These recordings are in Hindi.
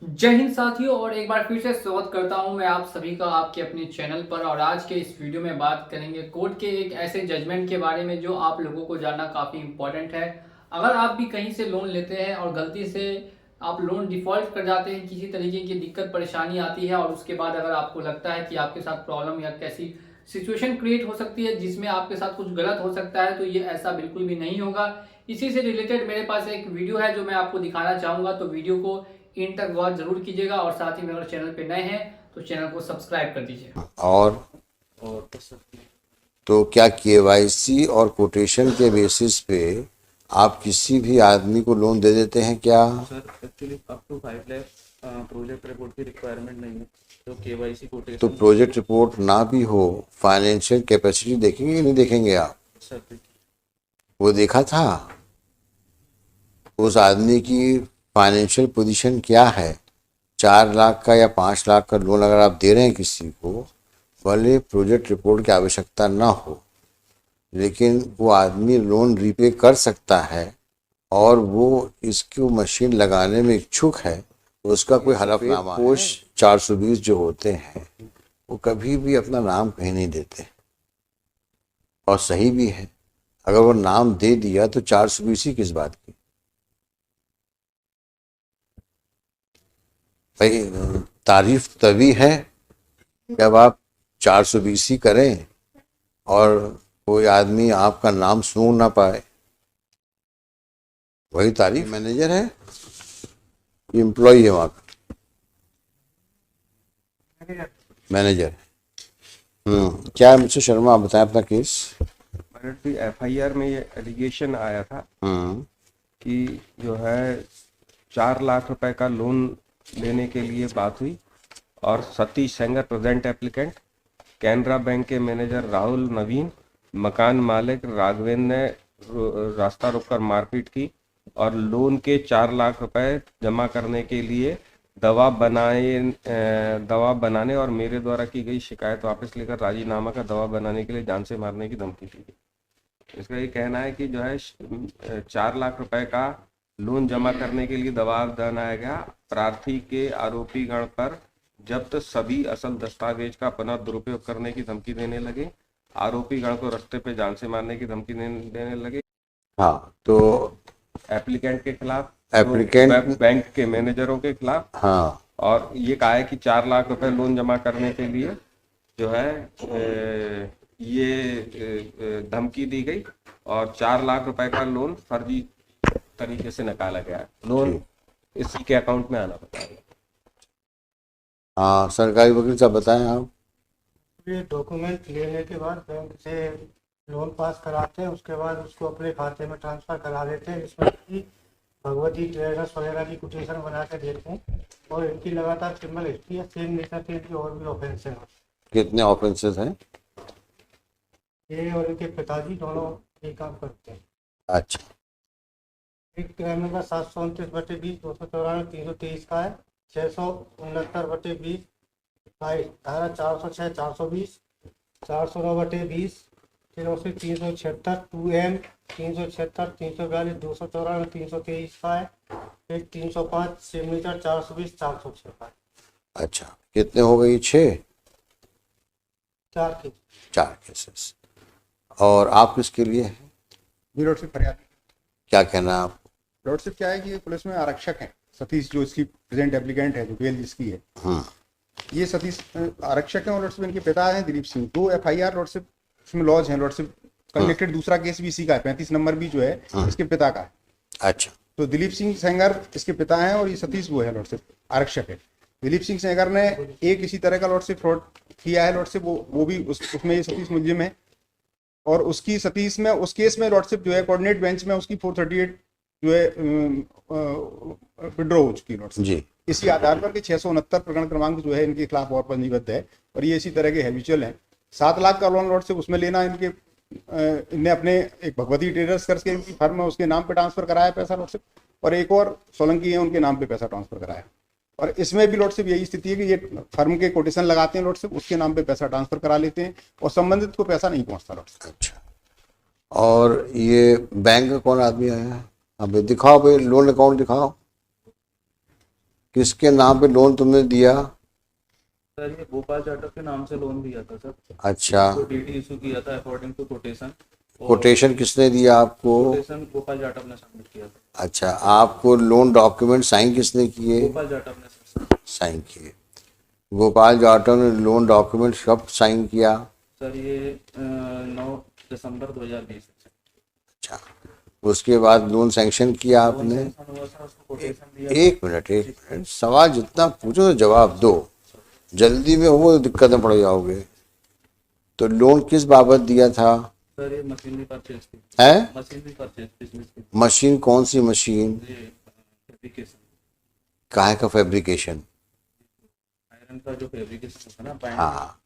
जय हिंद साथियों, और एक बार फिर से स्वागत करता हूं मैं आप सभी का आपके अपने चैनल पर। और आज के इस वीडियो में बात करेंगे कोर्ट के एक ऐसे जजमेंट के बारे में जो आप लोगों को जानना काफ़ी इम्पोर्टेंट है। अगर आप भी कहीं से लोन लेते हैं और गलती से आप लोन डिफॉल्ट कर जाते हैं, किसी तरीके की दिक्कत परेशानी आती है और उसके बाद अगर आपको लगता है कि आपके साथ प्रॉब्लम या कैसी सिचुएशन क्रिएट हो सकती है जिसमें आपके साथ कुछ गलत हो सकता है, तो ये ऐसा बिल्कुल भी नहीं होगा। इसी से रिलेटेड मेरे पास एक वीडियो है जो मैं आपको दिखाना चाहूँगा, तो वीडियो को इन तक वॉच जरूर कीजिएगा। और साथ ही में अगर चैनल पे नए हैं तो चैनल को सब्सक्राइब कर दीजिए। और तो क्या केवाईसी और कोटेशन के बेसिस पे आप किसी भी आदमी को लोन दे देते हैं क्या? Sir actually up to 5 lakh project report की रिक्वायरमेंट नहीं है, तो केवाईसी तो कोटेशन। प्रोजेक्ट रिपोर्ट ना भी हो, फाइनेंशियल कैपेसिटी देखेंगे कि नहीं देखेंगे आप? सर वो देखा था उस आदमी की फाइनेंशियल पोजीशन क्या है। 4 लाख का या 5 लाख का लोन अगर आप दे रहे हैं किसी को, भले प्रोजेक्ट रिपोर्ट की आवश्यकता ना हो, लेकिन वो आदमी लोन रीपे कर सकता है और वो इसको मशीन लगाने में इच्छुक है, तो उसका कोई हलफनामा है। पोस्ट 420 जो होते हैं वो कभी भी अपना नाम कहीं नहीं देते, और सही भी है। अगर वो नाम दे दिया तो 420 ही किस बात की? भाई, तारीफ तभी है जब आप 420 ही करें और कोई आदमी आपका नाम सुन ना पाए, वही तारीफ। मैनेजर है, एम्प्लॉय है वहाँ का? मैनेजर। क्या है मिस्टर शर्मा, आप बताएं अपना केस। एफआईआर में ये एलिगेशन आया था हम्म कि जो है 4 लाख रुपए का लोन लेने के लिए बात हुई और Satish Sengar present applicant, Canara bank के मैनेजर राहुल नवीन, मकान मालिक राघवेंद्र ने रास्ता रोककर मारपीट की और लोन के 4 लाख रुपए जमा करने के लिए दवा बनाने और मेरे द्वारा की गई शिकायत वापस लेकर राजीनामा का दवा बनाने के लिए जान से मारने की धमकी दी गई। इसका ये कहना है कि जो है 4 लाख रुपए का लोन जमा करने के लिए दबाव बनाया गया। प्रार्थी के आरोपी गण पर जब्त सभी असल दस्तावेज का पुनः दुरुपयोग करने की धमकी देने लगे। आरोपी गण को रास्ते पे जान से मारने की धमकी देने लगे। हाँ, तो एप्लीकेंट के खिलाफ, बैंक के मैनेजरों के खिलाफ। हाँ, और ये कहा है कि 4 लाख रुपए लोन जमा करने के लिए जो है ये धमकी दी गई और 4 लाख रुपए का लोन फर्जी तरीके से निकाला गया है। लोन इसी के अकाउंट में आना बताया। हाँ, सरकारी वकील साहब बताएं आप। ये डॉक्यूमेंट लेने के बाद बैंक से लोन पास कराते हैं, उसके बाद उसको अपने खाते में ट्रांसफर करा देते हैं, जिसमें कि भगवती ट्रेडर्स वगैरह की कोटेशन बना के देते हैं। और इनकी लगातार क्रिमिनल हिस्ट्री है, सेम नेचर के इनकी और भी ऑफेंस हैं। कितने ऑफेंसेस हैं? ये और इनके पिताजी दोनों ये काम करते हैं। अच्छा। एक क्राइम नंबर 729/20, 294, 323 का है। 669/20, धारा 406, 420, 409/20, फिर उससे 376, 2M, 376, 342, 294, 323 का है। फिर 305 सिग्नेचर, 420, 406 का है। अच्छा, कितने हो गई? 6? 4 के। 4 केसेस। और आप किसके लिए हैं? जी लॉर्डशिप, फरियाद। क्या कहना है आप? लॉर्डशिप क्या है कि ये पुलिस में आरक्षक हैं, सतीश जो इसकी प्रेजेंट एप्लीकेंट है, जो बेल जिसकी है। ये सतीश आरक्षक हैं और लॉर्डशिप इनके पिता हैं दिलीप सिंह। 2 एफआईआर लॉर्डशिप इसमें लॉज हैं। लॉर्डशिप कनेक्टेड दूसरा केस भी इसी का है, 35 नंबर भी जो है इसके पिता का है। अच्छा। तो दिलीप सिंह सेंगर इसके पिता हैं और ये सतीश वो है लॉर्डशिप आरक्षक है। दिलीप सिंह सेंगर ने एक इसी तरह का लॉर्डशिप फ्रॉड किया है लॉर्डशिप, वो भी उसमें ये सतीश मुलजिम है। और उसकी सतीश में उस केस में लॉर्डशिप जो है कोऑर्डिनेट बेंच में उसकी 438 जो है विड्रॉ हो चुकी है लॉर्डशिप जी। इसी आधार पर कि 669 प्रकरण क्रमांक जो है इनके खिलाफ और पंजीबद्ध है और ये इसी तरह के हैबिचुअल हैं। 7 लाख का लोन लॉर्डशिप उसमें लेना इनके इनने अपने एक भगवती ट्रेडर्स करके इनकी फर्म है उसके नाम पे ट्रांसफर कराया पैसा लॉर्डशिप, और एक और सोलंकी है उनके नाम पे पैसा ट्रांसफर कराया। और इसमें भी लॉर्डशिप यही स्थिति है कि ये फर्म के कोटेशन लगाते हैं लॉर्डशिप, उसके नाम पे पैसा ट्रांसफर करा लेते हैं और संबंधित को पैसा नहीं पहुंचता लॉर्डशिप। अच्छा, और ये बैंक का कौन आदमी आया है? अब दिखाओ भाई, लोन अकाउंट दिखाओ। किसके नाम पे लोन तुमने दिया? सर ये गोपाल जाटव के नाम से लोन दिया था सर। अच्छा, तो डीडी इशू किया था अकॉर्डिंग टू कोटेशन। कोटेशन किसने दिया आपको? कोटेशन गोपाल जाटव ने सबमिट किया था। अच्छा, आपको लोन डॉक्यूमेंट साइन किसने किए? गोपाल जाटव ने सर। साइन किए। गोपाल जाटव ने लोन डॉक्यूमेंट कब साइन किया? सर ये 9 दिसंबर 2020 से। अच्छा, उसके बाद लोन सैंक्शन किया आपने? हुआ सर, उसको कोटेशन दिया। एक मिनट, सवाल जितना पूछो तो जवाब दो। जल्दी में हो तो दिक्कत में पड़ जाओगे। तो लोन किस बाबत दिया था? सर ये मशीनरी परचेज की। है? मशीनरी परचेज बिजनेस की। मशीन कौन सी मशीन? ये फैब्रिकेशन, काहे का फैब्रिकेशन? आयरन का जो फैब्रिकेशन होता है ना, पाइप। हाँ,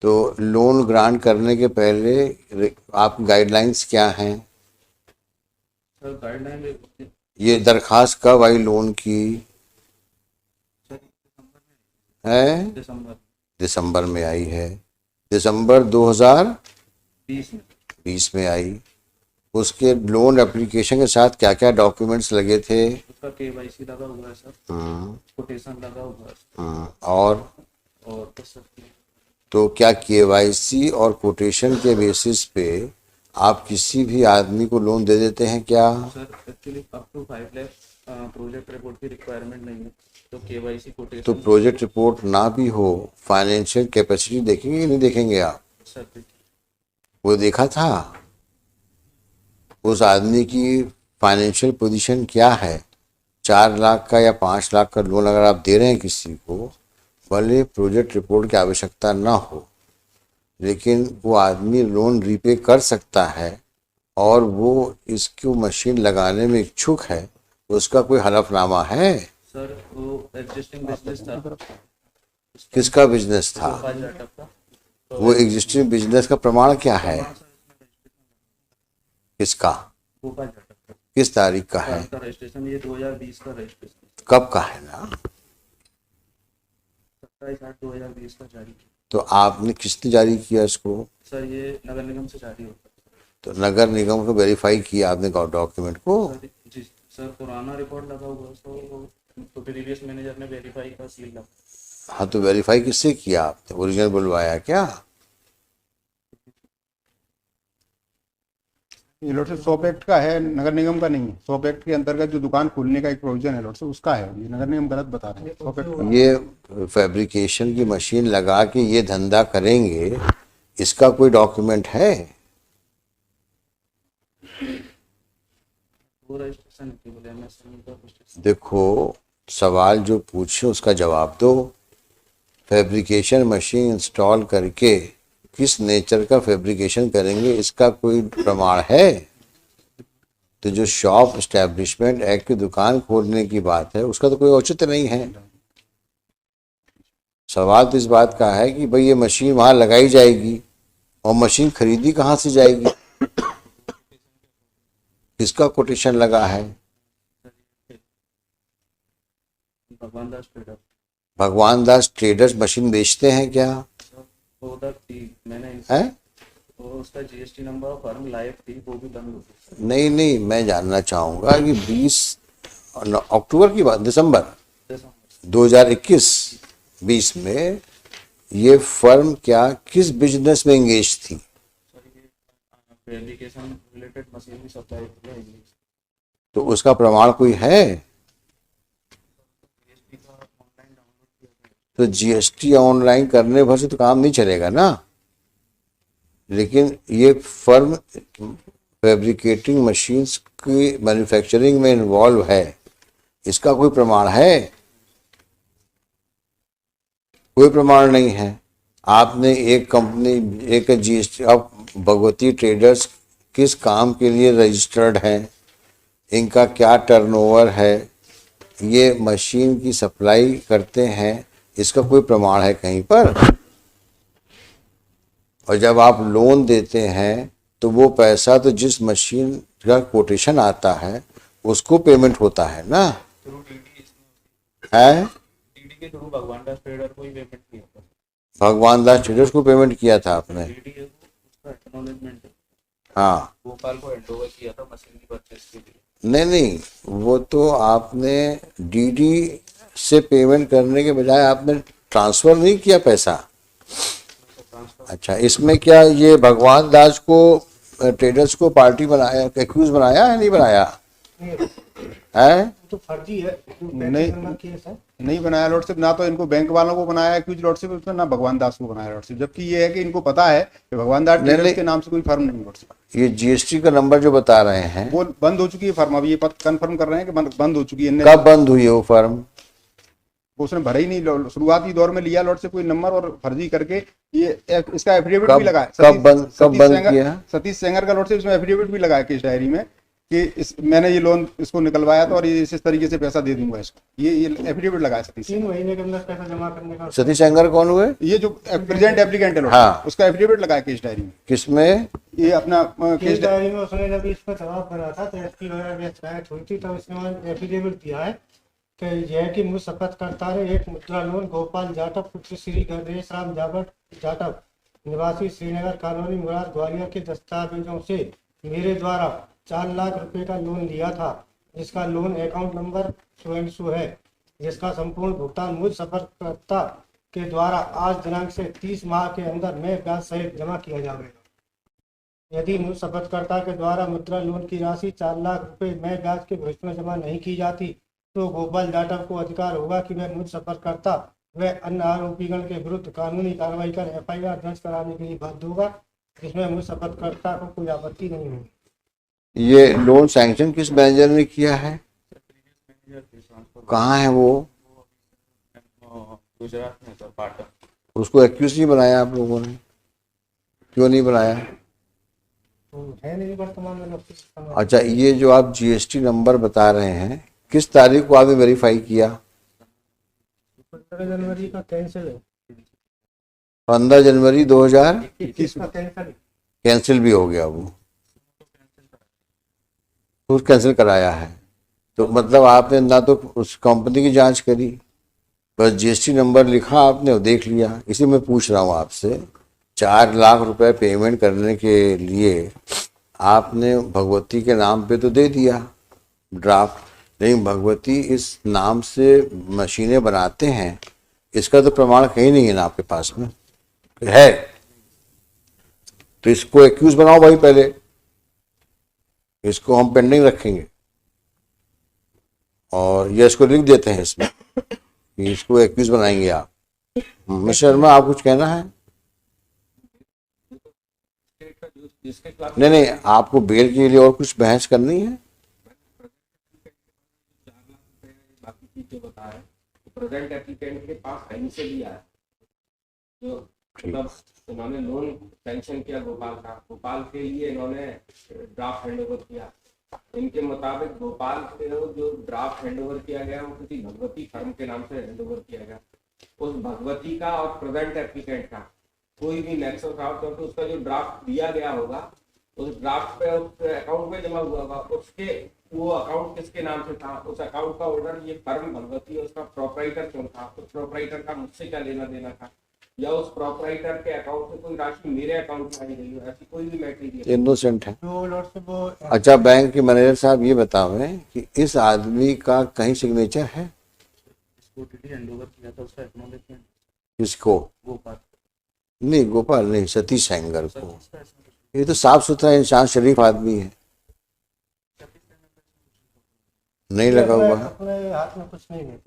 तो लोन ग्रांट करने के पहले आप गाइडलाइंस क्या हैं? सर गाइडलाइन ये दरखास्त कब आई लोन की? है? दिसंबर दिसंबर में आई है। दिसंबर 2020 20 में। में आई। उसके लोन एप्लीकेशन के साथ क्या क्या डॉक्यूमेंट्स लगे थे? उसका केवाईसी लगा हुआ है सर। कोटेशन लगा हुआ है और तो सर तो क्या केवाईसी और कोटेशन के बेसिस पे आप किसी भी आदमी को लोन दे देते हैं क्या? Sir actually up to 5 lakh project report की रिक्वायरमेंट नहीं है, तो केवाईसी तो कोटेशन। प्रोजेक्ट रिपोर्ट ना भी हो, फाइनेंशियल कैपेसिटी देखेंगे कि नहीं देखेंगे आप? सर वो देखा था उस आदमी की फाइनेंशियल पोजीशन क्या है। 4 लाख का या 5 लाख का लोन अगर आप दे रहे हैं किसी को, भले प्रोजेक्ट रिपोर्ट की आवश्यकता ना हो, लेकिन वो आदमी लोन रीपे कर सकता है और वो इसको मशीन लगाने में इच्छुक है, उसका कोई हलफनामा है? सर वो एग्जिस्टिंग बिजनेस था। किसका बिजनेस था? गोपाल जाटव का। वो एग्जिस्टिंग बिजनेस का प्रमाण क्या है? किसका? गोपाल जाटव का। किस तारीख का है? उसका रजिस्ट्रेशन ये 2020 का रजिस्ट्रेशन। कब का है ना? 27/8/2020 का जारी किया। तो आपने किसने जारी किया इसको? सर ये नगर निगम से जारी होता है। तो नगर निगम को वेरीफाई किया आपने डॉक्यूमेंट को? सर जी सर, पुराना रिकॉर्ड लगा हुआ है, तो प्रीवियस मैनेजर ने वेरीफाई का सील लगा। हाँ, तो वेरीफाई किससे किया आपने? ओरिजिनल बुलवाया क्या? ये लॉर्ड साहब सॉप एक्ट का है, नगर निगम का नहीं है। सॉप एक्ट के अंतर्गत जो दुकान खोलने का एक प्रोविजन है लॉर्ड साहब, उसका है। ये नगर निगम गलत बता रहे हैं। सॉप एक्ट का ये फैब्रिकेशन की मशीन लगा के ये धंधा करेंगे, इसका कोई डॉक्यूमेंट है? वो रजिस्ट्रेशन केवल एमएसएमई का रजिस्ट्रेशन। देखो, सवाल जो पूछे उसका जवाब दो। फैब्रिकेशन मशीन इंस्टॉल करके किस नेचर का फैब्रिकेशन करेंगे, इसका कोई प्रमाण है? तो जो शॉप एस्टेब्लिशमेंट एक्ट की दुकान खोलने की बात है, उसका तो कोई औचित्य नहीं है। सवाल तो इस बात का है कि भाई ये मशीन वहां लगाई जाएगी और मशीन खरीदी कहाँ से जाएगी? किसका कोटेशन लगा है? भगवान दास ट्रेडर। भगवान दास ट्रेडर्स मशीन बेचते हैं क्या? वो उधर थी, मैंने है? वो उसका जीएसटी नंबर फर्म लाइव थी, वो भी बंद हो गई। नहीं, मैं जानना चाहूंगा कि 20 अक्टूबर की बात, दिसंबर 2021-20 में ये फर्म क्या किस बिजनेस में एंगेज थी? फैब्रिकेशन रिलेटेड मशीनरी सप्लाई किया है। तो उसका प्रमाण कोई है? तो जीएसटी ऑनलाइन करने भर से तो काम नहीं चलेगा ना। लेकिन ये फर्म फैब्रिकेटिंग मशीन्स की मैन्युफैक्चरिंग में इन्वॉल्व है, इसका कोई प्रमाण है? कोई प्रमाण नहीं है। आपने एक कंपनी, एक जीएसटी, अब भगवती ट्रेडर्स किस काम के लिए रजिस्टर्ड है, इनका क्या टर्नओवर है, ये मशीन की सप्लाई करते हैं, इसका कोई प्रमाण है कहीं पर? और जब आप लोन देते हैं तो वो पैसा तो जिस मशीन का कोटेशन आता है उसको पेमेंट होता है ना? है? डीडी के थ्रू भगवान दास ट्रेडर को ही पेमेंट किया था। भगवान दास ट्रेडर्स को पेमेंट किया था आपने? डीडी है उसका एक्नॉलेजमेंट है। हाँ, गोपाल को हैंडओवर किया था मशीनरी परचेज के लिए। नहीं, वो तो आपने डीडी से पेमेंट करने के बजाय आपने ट्रांसफर नहीं किया पैसा? अच्छा, इसमें क्या ये भगवान दास को ट्रेडर्स को पार्टी बनाया, एक्यूज बनाया है नहीं बनाया है? तो फर्जी है, नहीं केस है। नहीं बनाया लॉर्डशिप, ना तो इनको बैंक वालों को बनाया एक्यूज लॉर्डशिप उसमें, ना भगवान दास को बनाया लॉर्डशिप, जबकि ये है कि इनको पता है कि भगवान दास ट्रेडर्स के नाम से कोई फर्म नहीं लॉर्डशिप। ये जीएसटी का नंबर जो बता रहे हैं वो बंद हो चुकी है फर्म, अभी ये कंफर्म कर रहे हैं कि बंद हो चुकी है। कब बंद हुई है वो फर्म? उसने भरा ही नहीं, शुरुआती दौर में लिया लॉट से कोई नंबर और फर्जी करके ये इसका एफिडेविट भी लगाया। कब बंद किया? सतीश सेंगर का लॉट से इसमें एफिडेविट भी लगाया केस डायरी में कि मैंने ये लोन इसको निकलवाया था और ये इस तरीके से पैसा दे दूंगा इसको, ये एफिडेविट लगाया सतीश। 3 महीने के अंदर पैसा जमा करने का। सतीश सेंगर कौन हुए? ये जो प्रेजेंट एप्लीकेंट है हाँ। उसका एफिडेविट लगाया केस डायरी में। किसमें? ये अपना केस डायरी में उसने जब इस पर दबाव बना था तो एसपी वगैरह की शिकायत हुई थी, तब इसने एफिडेविट दिया है कि यह कि मुझ शपथ करता है एक मुद्रा लोन गोपाल जाटव पुत्र श्री गणेश राम जाटव निवासी श्रीनगर कॉलोनी मुराद ग्वालियर के दस्तावेजों से मेरे द्वारा 4 लाख रुपए का लोन लिया था, जिसका लोन अकाउंट नंबर सो है, जिसका संपूर्ण भुगतान मुझ शपथकर्ता के द्वारा आज दिनांक से 30 माह के अंदर मैं ब्याज सहित जमा किया जाएगा। यदि मुझ शपथकर्ता के द्वारा मुद्रा लोन की राशि 4 लाख रुपए मैं ब्याज के भविष्य में जमा नहीं की जाती तो गोपाल जाटव को अधिकार होगा कि वह मुझ शपथकर्ता व अन्य आरोपीगण के विरुद्ध कानूनी कार्रवाई कर एफआईआर दर्ज कराने के लिए बाध्य होगा, जिसमें मुझ शपथकर्ता को कोई आपत्ति नहीं होगी। ये लोन सैंक्शन किस मैनेजर ने किया है? कहाँ है वो? गुजरात में सर, पाटन। उसको एक्यूज नहीं बनाया आप लोगों ने? क्यों नहीं बनाया? तो है नहीं वर्तमान में। अच्छा, ये जो आप जीएसटी नंबर बता रहे हैं किस तारीख को आपने वेरीफाई किया? 15 जनवरी का कैंसिल है। 15 जनवरी 2021 का कैंसिल कैंसिल भी हो गया वो, तो कैंसिल कराया है। तो मतलब आपने ना तो उस कंपनी की जांच करी, बस जीएसटी नंबर लिखा आपने और देख लिया। इसी में पूछ रहा हूँ आपसे, 4 लाख रुपए पेमेंट करने के लिए आपने भगवती के नाम पे तो दे दिया ड्राफ्ट, लेकिन भगवती इस नाम से मशीनें बनाते हैं, इसका तो प्रमाण कहीं नहीं है ना आपके पास में है? तो इसको एक्यूज बनाओ भाई, पहले इसको हम पेंडिंग रखेंगे और ये इसको लिख देते हैं इसमें कि इसको एक्यूज बनाएंगे आप। मिस्टर शर्मा, आप कुछ कहना है? नहीं, आपको बेल के लिए और कुछ बहस करनी है? जो बता रहे प्रेजेंट एप्लीकेंट के पास कहीं से भी आया, जो मतलब उन्होंने लोन सैंक्शन किया गोपाल के लिए इन्होंने ड्राफ्ट हैंडओवर किया। इनके मुताबिक गोपाल के जो ड्राफ्ट हैंडओवर किया गया वो किसी भगवती फर्म के नाम से हैंडओवर किया गया। उस भगवती का और प्रेजेंट एप्लीकेंट का कोई भी नेक्सस रहा, क्योंकि उसका जो ड्राफ्ट दिया गया होगा उस ड्राफ्ट पे उस अकाउंट में जमा हुआ होगा, उसके वो अकाउंट किसके नाम से था, उस अकाउंट का ऑर्डर ये फर्म भगवती है उसका प्रोपराइटर कौन था, उस प्रोपराइटर का मुझसे क्या लेना देना था, या उस प्रोपराइटर के अकाउंट से कोई राशि मेरे अकाउंट में आई गई हो, ऐसी कोई भी मैटर इनोसेंट है। जो लॉर्ड से वो अच्छा, बैंक के मैनेजर साहब ये बताओ कि इस आदमी का कहीं सिग्नेचर है? हैंडओवर किया था उसका एक्नॉलेजमेंट। किसको? गोपाल नहीं, गोपाल नहीं, सतीश सेंगर को। ये तो साफ सुथरा इंसान, शरीफ आदमी है, नहीं लगा हुआ है। अपने हाथ में कुछ नहीं है,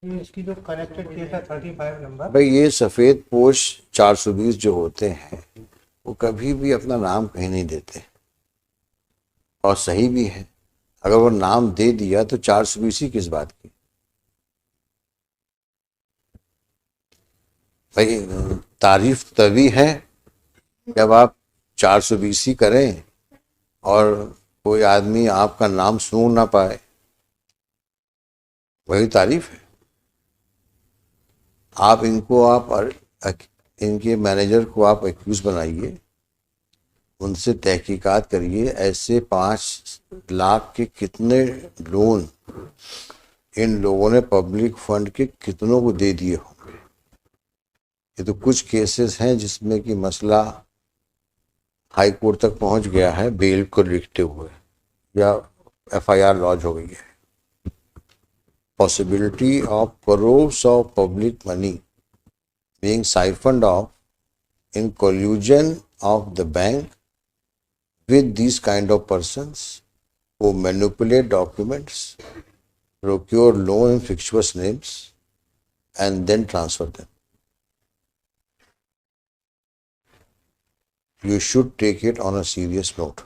ये इसकी जो कनेक्टेड केस है 35 नंबर। भाई ये सफ़ेद पोश 420 जो होते हैं वो कभी भी अपना नाम कहीं नहीं देते, और सही भी है। अगर वो नाम दे दिया तो 420 ही किस बात की? भाई तारीफ तभी है जब आप 420 ही करें और कोई आदमी आपका नाम सुन ना पाए, वही तारीफ है। आप इनके मैनेजर को आप एक्यूज बनाइए, उनसे तहकीकात करिए, ऐसे 5 लाख के कितने लोन इन लोगों ने पब्लिक फंड के कितनों को दे दिए होंगे। ये तो कुछ केसेस हैं जिसमें कि मसला हाई कोर्ट तक पहुंच गया है बेल को लिखते हुए, या एफआईआर लॉन्च हो गई है। possibility of crores of public money being siphoned off in collusion of the bank with these kind of persons who manipulate documents, procure loan in fictitious names, and then transfer them. You should take it on a serious note.